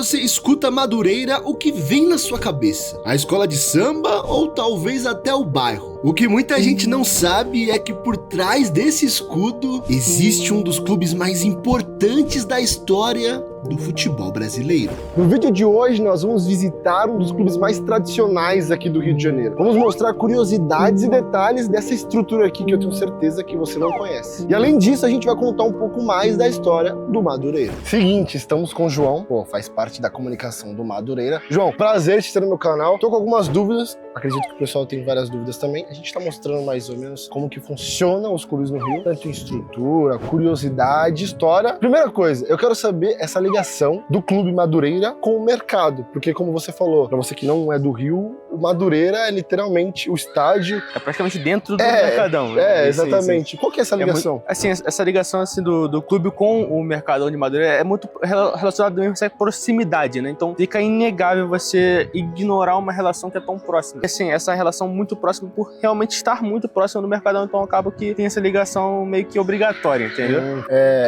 você escuta Madureira, o que vem na sua cabeça? A escola de samba ou talvez até o bairro? O que muita gente não sabe é que por trás desse escudo existe um dos clubes mais importantes da história do futebol brasileiro. No vídeo de hoje nós vamos visitar um dos clubes mais tradicionais aqui do Rio de Janeiro. Vamos mostrar curiosidades e detalhes dessa estrutura aqui que eu tenho certeza que você não conhece. E além disso a gente vai contar um pouco mais da história do Madureira. Seguinte, estamos com o João, faz parte da comunicação do Madureira. João, prazer te ter no meu canal. Tô com algumas dúvidas, acredito que o pessoal tem várias dúvidas também. A gente tá mostrando mais ou menos como que funcionam os clubes no Rio, tanto em estrutura, curiosidade, história. Primeira coisa, eu quero saber essa ligação do Clube Madureira com o mercado, porque como você falou, pra você que não é do Rio, o Madureira é literalmente o estádio. É praticamente dentro do Mercadão. Né? Exatamente. Sim. Qual que é essa ligação? Essa ligação assim, do clube com o Mercadão de Madureira é muito relacionada a essa proximidade, né? Então fica inegável você ignorar uma relação que é tão próxima. Assim, essa relação muito próxima por realmente estar muito próximo do Mercadão, então acaba que tem essa ligação meio que obrigatória, entendeu?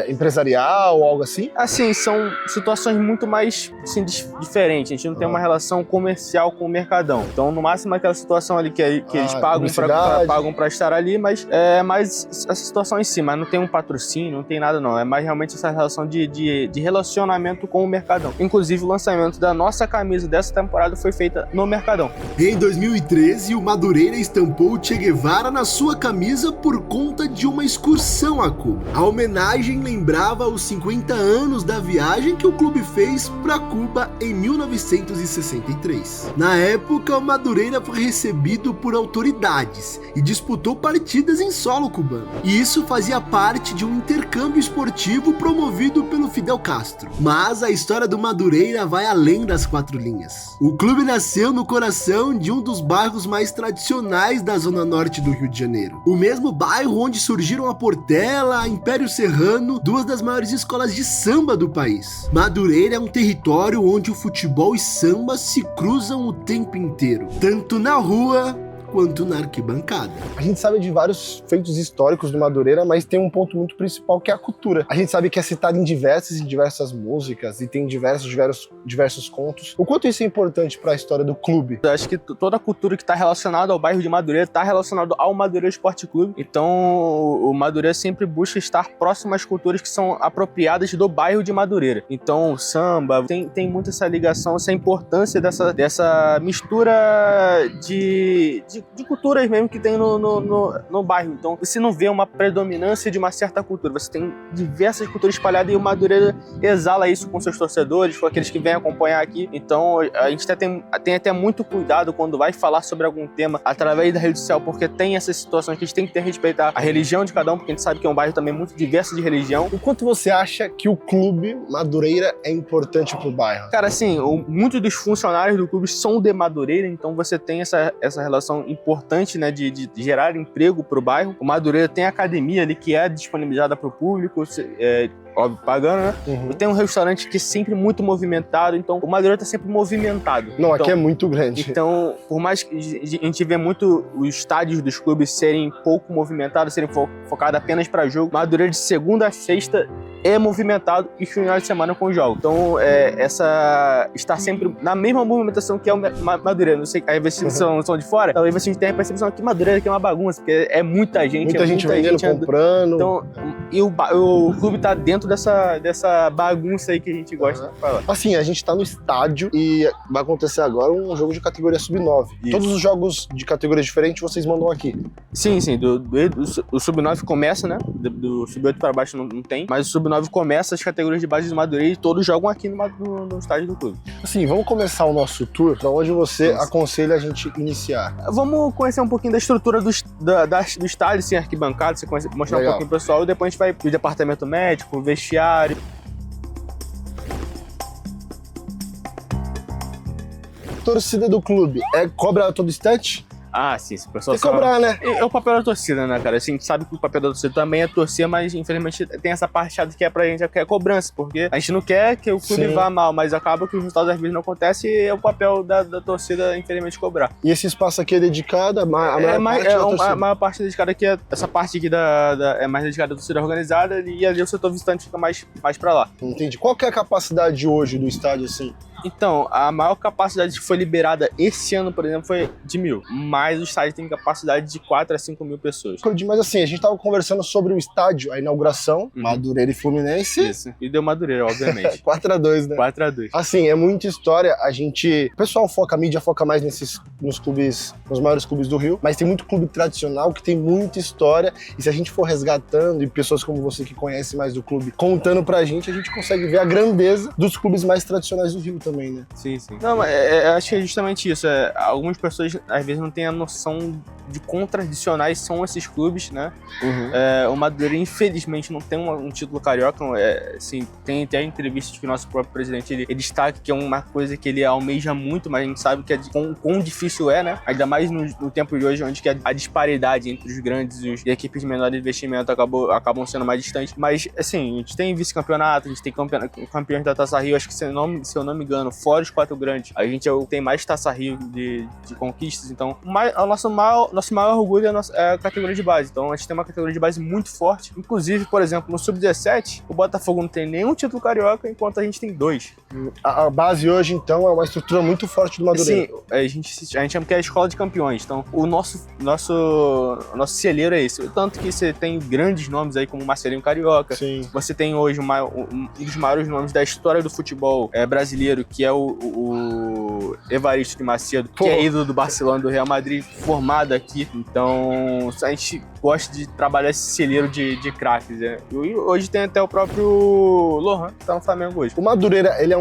Empresarial, algo assim? Assim, são situações muito mais assim, diferentes. A gente não tem uma relação comercial com o Mercadão. Então, no máximo, aquela situação ali que eles pagam pra estar ali, mas é mais essa situação em si, mas não tem um patrocínio, não tem nada não. É mais realmente essa relação de relacionamento com o Mercadão. Inclusive, o lançamento da nossa camisa dessa temporada foi feita no Mercadão. Em 2013, o Madureira estampou o Che Guevara na sua camisa por conta de uma excursão a Cuba. A homenagem lembrava os 50 anos da viagem que o clube fez para Cuba em 1963. Na época, o Madureira foi recebido por autoridades e disputou partidas em solo cubano. E isso fazia parte de um intercâmbio esportivo promovido pelo Fidel Castro. Mas a história do Madureira vai além das quatro linhas. O clube nasceu no coração de um dos bairros mais tradicionais da zona norte do Rio de Janeiro. O mesmo bairro onde surgiram a Portela, a Império Serrano, duas das maiores escolas de samba do país. Madureira é um território onde o futebol e samba se cruzam o tempo inteiro, tanto na rua quanto na arquibancada. A gente sabe de vários feitos históricos do Madureira, mas tem um ponto muito principal que é a cultura. A gente sabe que é citado em diversas músicas e tem diversos contos. O quanto isso é importante para a história do clube? Eu acho que toda a cultura que está relacionada ao bairro de Madureira está relacionada ao Madureira Esporte Clube. Então o Madureira sempre busca estar próximo às culturas que são apropriadas do bairro de Madureira. Então o samba tem muito essa ligação, essa importância dessa mistura de culturas mesmo que tem no bairro. Então você não vê uma predominância de uma certa cultura, você tem diversas culturas espalhadas e o Madureira exala isso com seus torcedores, com aqueles que vêm acompanhar aqui. Então a gente tem até muito cuidado quando vai falar sobre algum tema através da rede social, porque tem essas situações que a gente tem que respeitar a religião de cada um, porque a gente sabe que é um bairro também muito diverso de religião. O quanto você acha que o clube Madureira é importante pro bairro? Cara, assim, muitos dos funcionários do clube são de Madureira, então você tem essa relação importante, né, de gerar emprego para o bairro. O Madureira tem academia ali que é disponibilizada para o público, óbvio, pagando, né? Uhum. Tem um restaurante que é sempre muito movimentado, então o Madureira tá sempre movimentado. Não, aqui é muito grande. Então, por mais que a gente vê muito os estádios dos clubes serem pouco movimentados, serem focados apenas para jogo, Madureira de segunda a sexta é movimentado e final de semana com jogos. Então, está sempre na mesma movimentação que é o Madureira. Não sei, aí vocês são de fora, talvez vocês tenham a percepção que Madureira aqui é uma bagunça, porque é muita gente. Muita gente vendendo, comprando. Então, e o clube tá dentro dessa bagunça aí que a gente gosta de falar. Assim, a gente tá no estádio e vai acontecer agora um jogo de categoria sub-9. Todos os jogos de categorias diferentes vocês mandam aqui. Sim. O sub-9 começa, né? Do sub-8 para baixo não tem, mas o sub-9 começa as categorias de base do Madureira e todos jogam aqui no estádio do clube. Assim, vamos começar o nosso tour. Pra onde você aconselha a gente iniciar? Vamos conhecer um pouquinho da estrutura do estádio, sem arquibancada, você mostrar um pouquinho pro pessoal e depois a gente vai pro departamento médico, vestiário. Torcida do clube cobra todo instante? Ah, sim, se o pessoal Tem que cobrar, né? É o papel da torcida, né, cara? Assim, a gente sabe que o papel da torcida também é torcer, mas infelizmente tem essa parte chata que é pra gente, que é a cobrança, porque a gente não quer que o clube vá mal, mas acaba que os resultados às vezes não acontecem e é o papel da torcida, infelizmente, cobrar. E esse espaço aqui é dedicado a maior parte dedicada aqui, essa parte aqui é mais dedicada à torcida organizada e ali o setor visitante fica mais pra lá. Entendi. Qual que é a capacidade hoje do estádio, assim? Então, a maior capacidade que foi liberada esse ano, por exemplo, foi de 1.000. Mas o estádio tem capacidade de 4 a 5 mil pessoas. Mas assim, a gente tava conversando sobre o estádio, a inauguração, Madureira e Fluminense. Isso. E deu Madureira, obviamente. 4-2, né? 4-2. Assim, é muita história. O pessoal a mídia foca mais nos clubes, nos maiores clubes do Rio, mas tem muito clube tradicional que tem muita história. E se a gente for resgatando, e pessoas como você que conhece mais do clube, contando pra gente, a gente consegue ver a grandeza dos clubes mais tradicionais do Rio também, né? Sim. Não, mas acho que é justamente isso. Algumas pessoas, às vezes, não têm a noção de quão tradicionais são esses clubes, né? O Madureira, infelizmente, não tem um título carioca. Assim, tem até entrevistas que o nosso próprio presidente ele destaca que é uma coisa que ele almeja muito, mas a gente sabe que quão difícil é, né? Ainda mais no tempo de hoje, onde que a disparidade entre os grandes e equipes de menor investimento acabam sendo mais distantes. Mas, assim, a gente tem vice-campeonato, a gente tem campeões da Taça Rio, acho que se eu não me engano, fora os 4 grandes, a gente tem mais Taça Rio de conquistas. Então, o nosso maior orgulho é a categoria de base. Então, a gente tem uma categoria de base muito forte. Inclusive, por exemplo, no Sub-17, o Botafogo não tem nenhum título carioca, enquanto a gente tem 2. A base hoje, então, é uma estrutura muito forte do Madureira. Sim, a gente chama que é a escola de campeões. Então, o nosso celeiro é esse. Tanto que você tem grandes nomes aí, como o Marcelinho Carioca. Sim. Você tem hoje um dos maiores nomes da história do futebol brasileiro, que é o Evaristo de Macedo, que é ídolo do Barcelona, do Real Madrid, formado aqui. Então, a gente gosta de trabalhar esse celeiro de craques. E hoje tem até o próprio Lohan, que tá no Flamengo hoje. O Madureira, ele é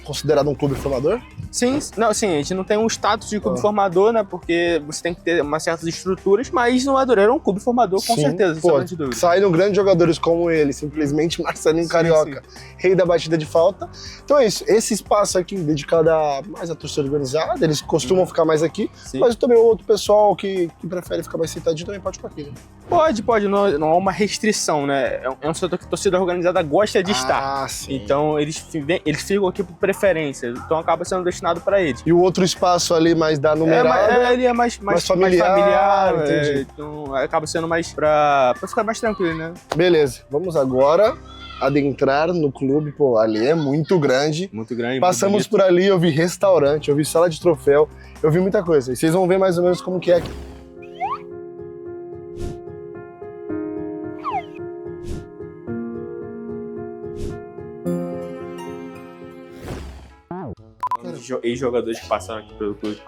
considerado um clube formador? Sim, a gente não tem um status de clube formador, né? Porque você tem que ter umas certas estruturas, mas o Madureira é um clube formador, com certeza, sem de dúvida. Saíram grandes jogadores como ele, simplesmente Marcelinho Carioca, rei da batida de falta. Então é isso, esse espaço aqui dedicado mais à torcida organizada, eles costumam ficar mais aqui, mas também o outro pessoal que prefere ficar mais sentadinho também pode ficar aqui, né? Pode, não há uma restrição, né? É um setor que a torcida organizada gosta de estar. Sim. Então eles ficam aqui por preferência, então acaba sendo destinado para eles. E o outro espaço ali mais da numerada? Ele é mais familiar, então acaba sendo mais pra ficar mais tranquilo, né? Beleza, vamos agora adentrar no clube. Pô, ali é muito grande. Muito grande. Passamos por ali, eu vi restaurante, eu vi sala de troféu, eu vi muita coisa. E vocês vão ver mais ou menos como que é aqui. Ex-jogadores que passaram aqui pelo clube.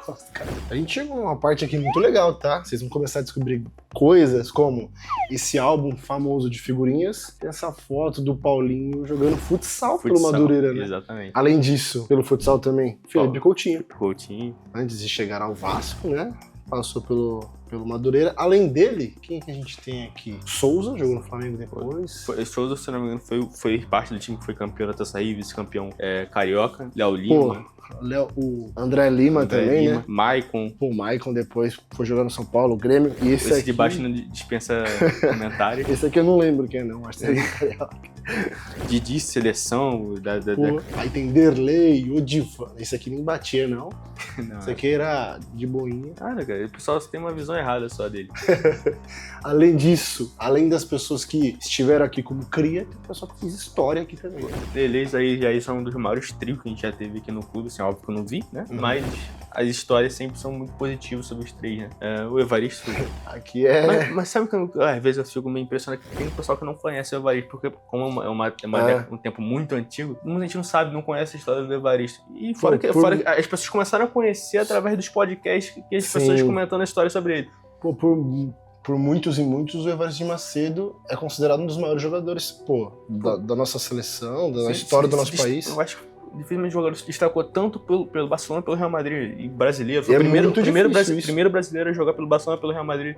A gente chegou numa parte aqui muito legal, tá? Vocês vão começar a descobrir coisas como esse álbum famoso de figurinhas, tem essa foto do Paulinho jogando futsal pelo Madureira, né? Exatamente. Além disso, pelo futsal também, Felipe Coutinho. Antes de chegar ao Vasco, né? Passou pelo Madureira. Além dele, quem que a gente tem aqui? Souza, jogou no Flamengo depois. Souza, se não me engano, foi parte do time que foi campeão da Taça Rio, vice-campeão carioca. Léo Lima. O André Lima também, né? Maicon. O Maicon depois foi jogar no São Paulo, o Grêmio. E esse aqui de baixo não dispensa comentário. Esse aqui eu não lembro quem é, não. Marcelinho Carioca. Didi, seleção. Aí tem Derlei, Odivan. Esse aqui nem batia, não. Esse aqui era de boinha. Cara, o pessoal tem uma visão errada só dele. Além disso, além das pessoas que estiveram aqui como cria, tem o pessoal que fez história aqui também. Eles aí são um dos maiores trios que a gente já teve aqui no clube, assim, óbvio que eu não vi, né? Mas as histórias sempre são muito positivas sobre os três, né? O Evaristo... Aqui é... Mas sabe que às vezes eu fico meio impressionado que tem um pessoal que não conhece o Evaristo, porque como um tempo muito antigo, muita gente não sabe, não conhece a história do Evaristo. E fora que as pessoas começaram a conhecer através dos podcasts que as pessoas comentando a história sobre ele. Por muitos e muitos, o Evaristo de Macedo é considerado um dos maiores jogadores, da nossa seleção, da história do nosso país. Eu acho que dificilmente o jogador se destacou tanto pelo Barcelona, pelo Real Madrid e brasileiro. Foi o primeiro brasileiro a jogar pelo Barcelona e pelo Real Madrid.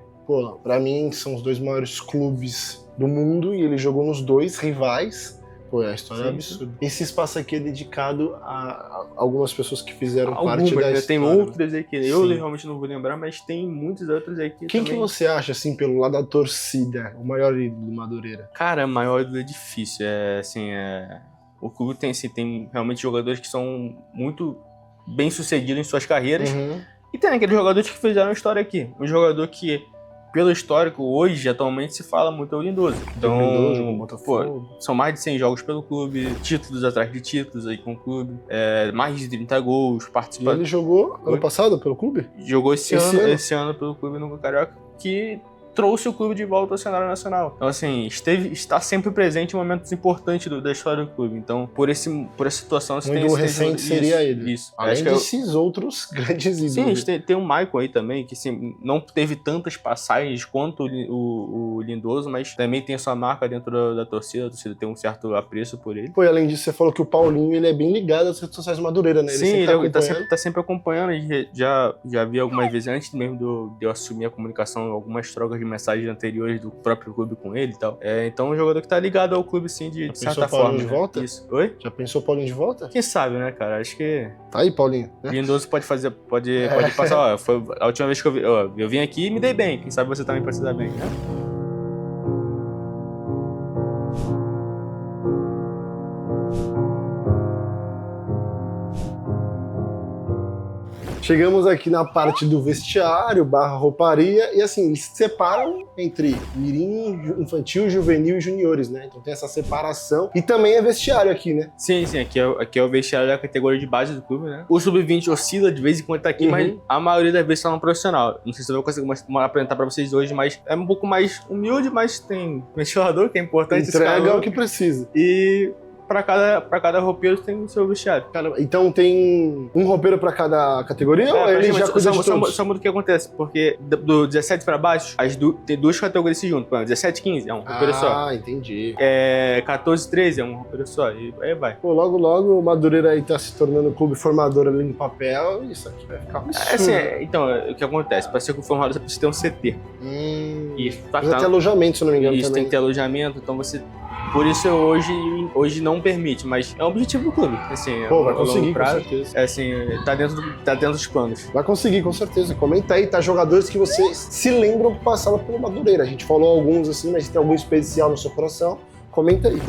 Pra mim, são os dois maiores clubes do mundo e ele jogou nos dois rivais. Pô, a história é Sim. absurda. Esse espaço aqui é dedicado a algumas pessoas que fizeram parte da Algumas, né? história. Tem outras aí que eu Sim. realmente não vou lembrar, mas tem muitas outras aí que Quem também... que você acha, assim, pelo lado da torcida, o maior ídolo do Madureira? Cara, maior é difícil. O clube tem, assim, tem realmente jogadores que são muito bem sucedidos em suas carreiras. E tem aqueles jogadores que fizeram história aqui. Um jogador que, pelo histórico, hoje, atualmente, se fala muito é o Lindoso. Então, Lindoso, Botafogo. são mais de 100 jogos pelo clube, títulos atrás de títulos aí com o clube, mais de 30 gols, E participando. ele jogou ano passado pelo clube? Jogou esse Esse ano? ano pelo clube no Carioca, que trouxe o clube de volta ao cenário nacional. Então, assim, está sempre presente em momentos importantes da história do clube. Então, por essa situação... Um ídolo recente seria ele. Isso. Além Acho que desses outros grandes ídolos. Sim, a gente tem o Michael aí também, que assim, não teve tantas passagens quanto o Lindoso, mas também tem a sua marca dentro da torcida. A torcida tem um certo apreço por ele. Pô, e além disso, você falou que o Paulinho ele é bem ligado às redes sociais do Madureira, né? Sim, sempre ele acompanhando. tá sempre acompanhando. A gente já vi algumas vezes, antes mesmo de eu assumir a comunicação, algumas trocas de mensagens anteriores do próprio clube com ele e tal. Então é um jogador que tá ligado ao clube, sim, de certa pensou o Paulinho forma. de volta? Isso. Oi? Já pensou o Paulinho de volta? Quem sabe, né, cara? Acho que Tá aí, Paulinho. Né? Lindoso pode passar, ó, foi a última vez que eu vim aqui e me dei bem. Quem sabe você também pode se dar bem, né? Chegamos aqui na parte do vestiário, barra rouparia, e assim, eles se separam entre mirim, infantil, juvenil e juniores, né? Então tem essa separação. E também é vestiário aqui, né? Sim, aqui é o vestiário da categoria de base do clube, né? O sub-20 oscila de vez em quando tá aqui, mas a maioria das vezes tá no profissional. Não sei se eu vou conseguir apresentar pra vocês hoje, mas é um pouco mais humilde, mas tem ventilador, que é importante. Entrega o que precisa. E pra cada roupeiro tem o seu vestiário. Caramba, então tem um roupeiro pra cada categoria ou ele já cuida de todos? Só muda o que acontece, porque do 17 pra baixo, tem duas categorias se juntam. Por exemplo, 17 15 é um roupeiro só. Ah, entendi. 14 13 é um roupeiro só. E aí vai. Pô, logo o Madureira aí tá se tornando um clube formador ali no papel, isso aqui vai ficar absurdo. Então, o que acontece? Pra ser formador, você precisa ter um CT. Isso, precisa ter alojamento, se não me engano, isso, também. tem que ter alojamento, então você... Por isso hoje não permite, mas é o objetivo do clube. Assim, Pô, vai a longo conseguir, prazo, com certeza. Assim, tá dentro dos planos. Vai conseguir, com certeza. Comenta aí, tá? Jogadores que vocês se lembram que passaram pelo Madureira. A gente falou alguns assim, mas tem algum especial no seu coração? Comenta aí.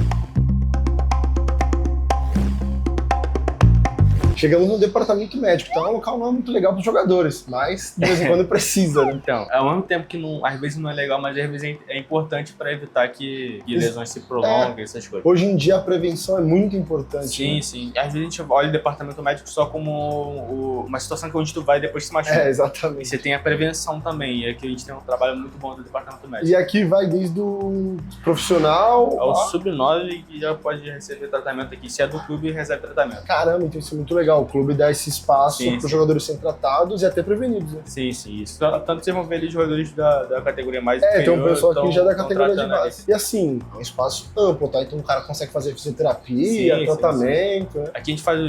Chegamos no departamento médico, tá? Um local não é muito legal para os jogadores, mas de vez em quando precisa, né? Então, ao mesmo tempo que às vezes não é legal, mas às vezes é importante para evitar que lesões se prolonguem, essas coisas. Hoje em dia a prevenção é muito importante. Sim, né? sim. Às vezes a gente olha o departamento médico só como uma situação que onde tu vai e depois se machuca. Exatamente. E você tem a prevenção também, e aqui a gente tem um trabalho muito bom do departamento médico. E aqui vai desde o profissional ao sub-9 que já pode receber tratamento aqui. Se é do clube, recebe tratamento. Caramba, então isso é muito legal. O clube dá esse espaço para os jogadores serem tratados e até prevenidos, né? Sim, isso. Tanto vocês vão ver ali os jogadores da categoria mais inferior. Tem um pessoal aqui já da categoria de base. Ali. E assim, é um espaço amplo, tá? Então o cara consegue fazer fisioterapia, tratamento, né? Aqui a gente faz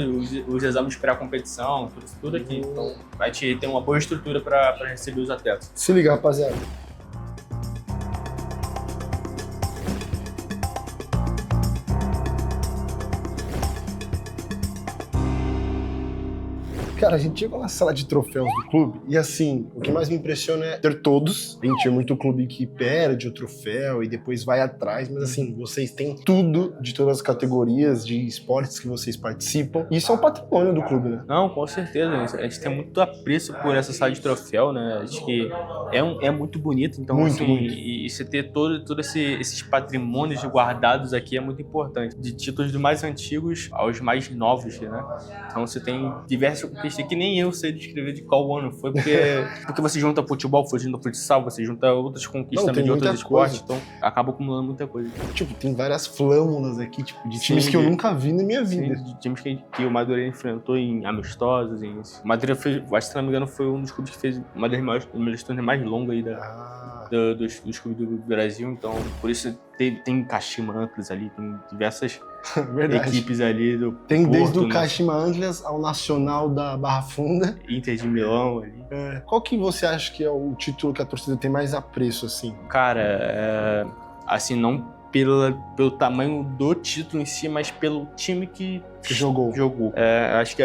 os exames pré-competição, tudo aqui. Então a gente tem uma boa estrutura para receber os atletas. Se liga, rapaziada. Cara, a gente chegou na sala de troféus do clube e assim, o que mais me impressiona é ter todos. A gente é muito clube que perde o troféu e depois vai atrás, mas assim, vocês têm tudo de todas as categorias de esportes que vocês participam. E isso é um patrimônio do clube, né? Não, com certeza. A gente tem muito apreço por essa sala de troféu, né? Acho que é muito bonito. Então, muito. E você ter todos esses patrimônios guardados aqui é muito importante. De títulos dos mais antigos aos mais novos, né? Então você tem diversas conquistas que nem eu sei descrever de qual ano foi, porque você junta futebol, você junta futsal, você junta outras conquistas também de outros esportes, então acaba acumulando muita coisa. Tipo, tem várias flâmulas aqui, tipo, de times que eu nunca vi na minha vida. De times que o Madureira enfrentou em amistosos. O Madureira, acho que se não me engano, foi um dos clubes que fez uma das torneios mais longas aí dos clubes do Brasil, então por isso tem Kashima Antlers ali, tem diversas equipes ali do Tem Porto, desde o né? Kashima Antlers ao Nacional da Barra Funda. Inter de Milão ali. Qual que você acha que é o título que a torcida tem mais apreço, assim? Cara, assim, não pelo tamanho do título em si, mas pelo time que jogou. Acho que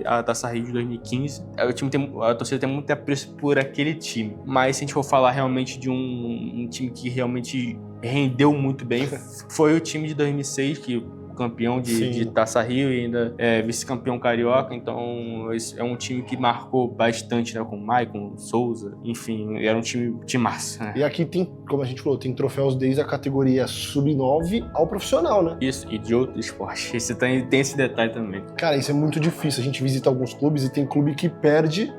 a Taça Rio de 2015, a torcida tem muito apreço por aquele time. Mas se a gente for falar realmente de um time que realmente rendeu muito bem, foi o time de 2006, que campeão de Taça Rio e ainda vice-campeão carioca, então esse é um time que marcou bastante, né, com o Maicon, Souza, enfim, era um time massa, né? E aqui tem, como a gente falou, tem troféus desde a categoria sub-9 ao profissional, né? Isso, e de outro esporte, tem esse detalhe também. Cara, isso é muito difícil, a gente visita alguns clubes e tem clube que perde,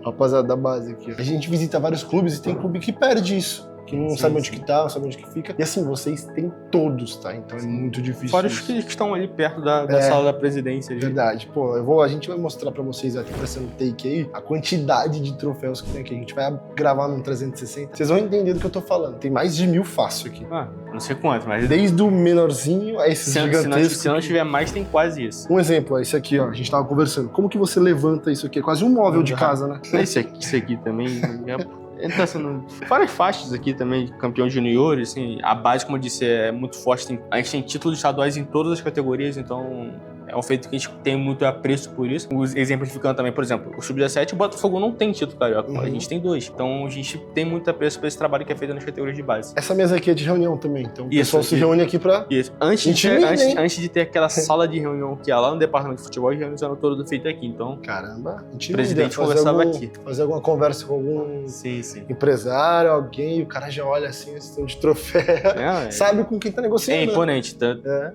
rapaziada da base aqui, a gente visita vários clubes e tem clube que perde isso. Que não sabe onde que tá, não sabe onde que fica. E assim, vocês têm todos, tá? Então é muito difícil. Fora os que estão ali perto da sala da presidência. Ali. Verdade. Pô, a gente vai mostrar pra vocês aqui, prestando take aí, a quantidade de troféus que tem aqui. A gente vai gravar num 360. Vocês vão entender do que eu tô falando. Tem mais de 1000 fácil aqui. Não sei quanto, mas... Desde o menorzinho a esses gigantescos. Se não tiver mais, tem quase isso. Um exemplo, esse aqui, ó. A gente tava conversando. Como que você levanta isso aqui? É quase um móvel de casa, né? Esse aqui também... Ele tá sendo... Várias faixas aqui também, campeão juniores, assim, a base, como eu disse, é muito forte. A gente tem títulos estaduais em todas as categorias, então é um feito que a gente tem muito apreço por isso. Exemplificando também, por exemplo, o Sub-17, o Botafogo não tem título carioca, a gente tem 2. Então a gente tem muito apreço por esse trabalho que é feito nas categorias de base. Essa mesa aqui é de reunião também, então o pessoal se reúne aqui pra... Isso. Antes de ter aquela sala de reunião que é lá no departamento de futebol, as reuniões eram todas feitas aqui, então... Caramba, o presidente conversava aqui. Fazer alguma conversa com algum empresário, alguém, o cara já olha assim, questão de troféu, sabe com quem tá negociando. É imponente,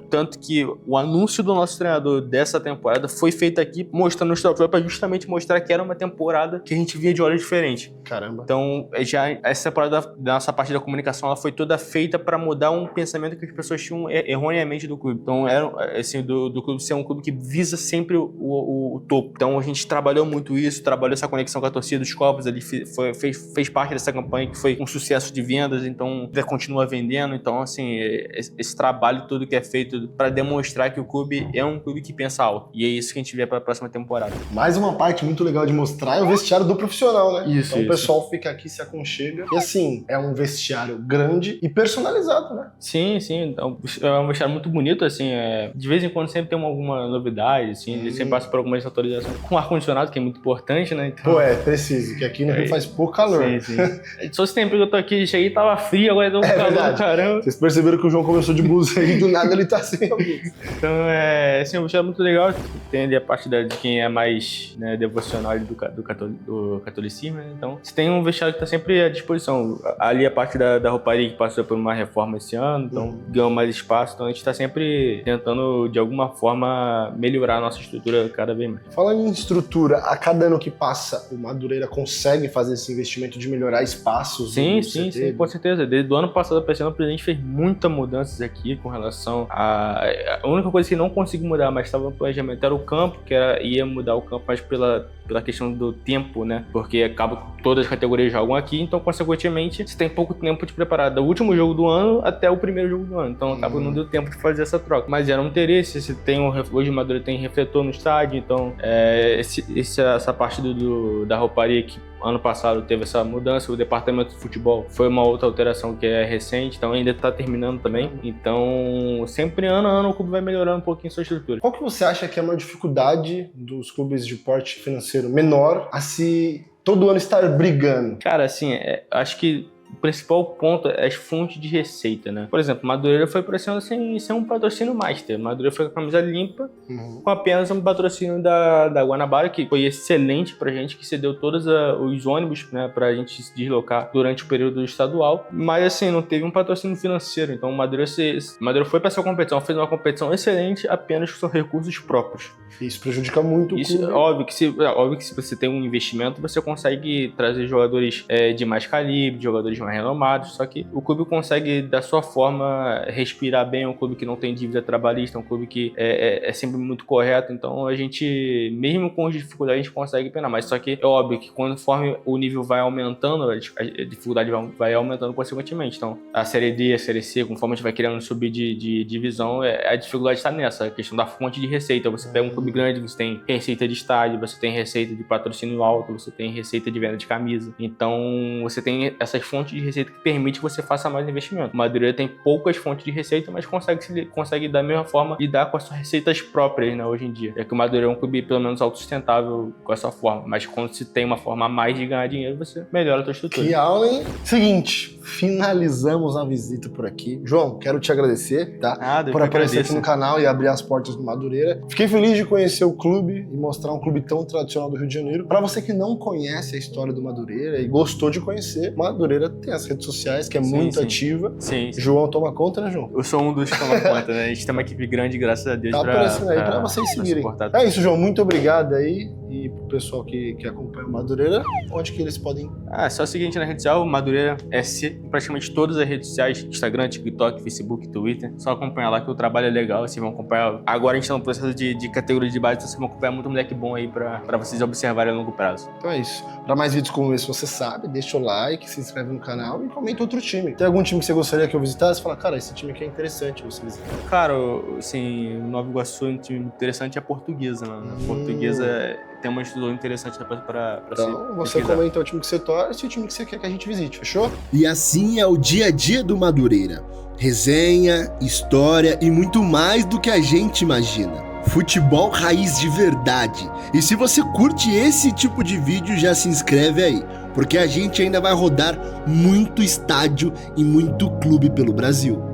tanto que o anúncio do nosso treinador dessa temporada foi feito aqui, mostrando os troféus pra justamente mostrar que era uma temporada que a gente via de olhos diferentes. Caramba. Então, já essa temporada da nossa parte da comunicação, ela foi toda feita pra mudar um pensamento que as pessoas tinham erroneamente do clube. Então, era assim, do clube ser um clube que visa sempre o topo. Então, a gente trabalhou muito isso, trabalhou essa conexão com a torcida dos Copos, ali fez parte dessa campanha que foi um sucesso de vendas, então continua vendendo. Então, assim, esse trabalho todo que é feito pra demonstrar que o clube é um clube que pensa alto. E é isso que a gente vê para a próxima temporada. Mais uma parte muito legal de mostrar é o vestiário do profissional, né? Isso. Então o pessoal fica aqui, se aconchega. E assim, é um vestiário grande e personalizado, né? Sim. É um vestiário muito bonito, assim. De vez em quando sempre tem alguma novidade, assim. Ele sempre passa por algumas atualizações. Com ar-condicionado, que é muito importante, né? Então... Pô, preciso, que aqui no Rio faz pouco calor. Sim. Só esse tempo que eu tô aqui, cheguei e tava frio, agora deu um calor do caramba. Vocês perceberam que o João começou de blusa aí, do nada ele tá sem a blusa. Então, assim, um vestiário muito legal. Tem ali a parte de quem é mais, né, devocional do catolicismo, né? Então, você tem um vestiário que tá sempre à disposição. Ali a parte da rouparia que passou por uma reforma esse ano, então ganhou mais espaço. Então a gente tá sempre tentando, de alguma forma, melhorar a nossa estrutura cada vez mais. Falando em estrutura, a cada ano que passa, o Madureira consegue fazer esse investimento de melhorar espaços? Sim, com certeza. Desde o ano passado para esse ano, o presidente fez muitas mudanças aqui com relação a única coisa que não conseguiu mudar, mas estava no planejamento, era o campo, ia mudar o campo, mas pela questão do tempo, né? Porque acaba que todas as categorias jogam aqui, então, consequentemente, você tem pouco tempo de preparar do último jogo do ano até o primeiro jogo do ano. Então, acaba que não deu tempo de fazer essa troca. Mas era um interesse, você tem hoje o Madureira tem refletor no estádio, então, essa parte da rouparia que ano passado teve essa mudança, o departamento de futebol foi uma outra alteração que é recente, então ainda está terminando também. Então, sempre ano a ano o clube vai melhorando um pouquinho sua estrutura. Qual que você acha que é a maior dificuldade dos clubes de porte financeiro menor a se todo ano estar brigando? Cara, assim, acho que o principal ponto é as fontes de receita, né? Por exemplo, Madureira foi por esse ano sem um patrocínio master. Madureira foi com a camisa limpa, com apenas um patrocínio da Guanabara, que foi excelente pra gente, que cedeu todos os ônibus, né, pra gente se deslocar durante o período estadual. Mas, assim, não teve um patrocínio financeiro. Então, Madureira foi pra essa competição, fez uma competição excelente apenas com seus recursos próprios. Isso prejudica muito o clube. Óbvio que se você tem um investimento, você consegue trazer jogadores de mais calibre, jogadores mais renomados, só que o clube consegue, da sua forma, respirar bem, é um clube que não tem dívida trabalhista, é um clube que é sempre muito correto, então a gente, mesmo com as dificuldades, a gente consegue penar, mas só que é óbvio que conforme o nível vai aumentando, a dificuldade vai aumentando consequentemente, então a Série D, a Série C, conforme a gente vai querendo subir de divisão, a dificuldade está nessa, a questão da fonte de receita. Você pega um clube grande, você tem receita de estádio, você tem receita de patrocínio alto, você tem receita de venda de camisa, então você tem essas fontes fonte de receita que permite que você faça mais investimento. O Madureira tem poucas fontes de receita, mas consegue da mesma forma lidar com as suas receitas próprias, né, hoje em dia. É que o Madureira é um clube pelo menos autossustentável com essa forma, mas quando se tem uma forma a mais de ganhar dinheiro, você melhora a sua estrutura. Que aula, hein? Seguinte, finalizamos a visita por aqui. João, quero te agradecer, tá? Por aparecer aqui no canal e abrir as portas do Madureira. Fiquei feliz de conhecer o clube e mostrar um clube tão tradicional do Rio de Janeiro. Para você que não conhece a história do Madureira e gostou de conhecer, Madureira tem as redes sociais, que é muito ativa. Sim. João toma conta, né, João? Eu sou um dos que toma conta, né? A gente tem uma equipe grande, graças a Deus, tá aparecendo aí pra vocês seguirem. É isso, João. Muito obrigado aí. E pro pessoal que acompanha o Madureira, onde que eles podem... É só o seguinte, na rede social, Madureira SC, em praticamente todas as redes sociais, Instagram, TikTok, Facebook, Twitter. Só acompanhar lá que o trabalho é legal, vocês vão acompanhar. Agora a gente tá no processo de categoria de base, então vocês vão acompanhar muito moleque bom aí pra vocês observarem a longo prazo. Então é isso. Pra mais vídeos como esse, você sabe, deixa o like, se inscreve no canal e comenta outro time. Tem algum time que você gostaria que eu visitasse? Fala, cara, esse time aqui é interessante você visitar. Cara, assim, o Nova Iguaçu é um time interessante, é a Portuguesa, mano. A Portuguesa tem uma estrutura interessante pra então, você comenta o time que você torce e o time que você quer que a gente visite, fechou? E assim é o dia a dia do Madureira. Resenha, história e muito mais do que a gente imagina. Futebol raiz de verdade. E se você curte esse tipo de vídeo, já se inscreve aí, porque a gente ainda vai rodar muito estádio e muito clube pelo Brasil.